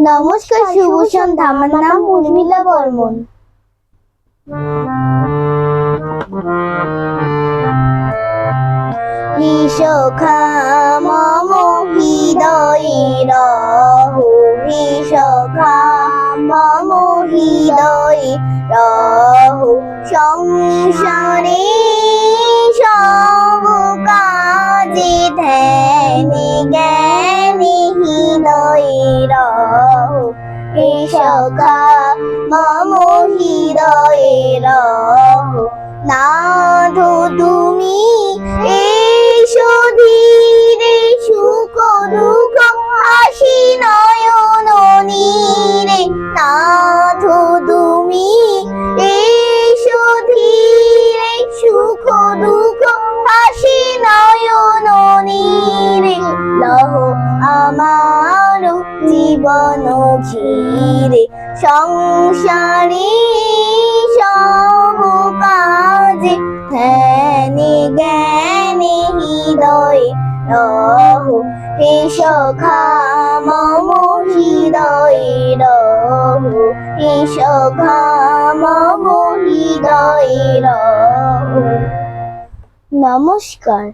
নমস্কার, শুভ সন্ধ্যা। আমার নাম উর্মিলা বর্মন। সখা মম হৃদয়ে রহো, সখা মম হৃদয়ে রহো। সংসারে সব কাজে ধ্যানে জ্ঞানে হৃদয়ে রহো, সখা মম হৃদয়ে রহো। নাথ তুমি এসো ধীরে, সুখ দুঃখ হাসি নয়ন নীরে। নাথ তুমি এসো ধীরে, সুখ দুঃখ হাসি নয়ন নীরে। লহ আমার জীবন ঘিরে, সংসারে সব কাজে ধ্যানে জ্ঞানে হৃদয়ে রহো, সখা মম হৃদয়ে রহো, সখা মম হৃদয়ে রহো। নমস্কার।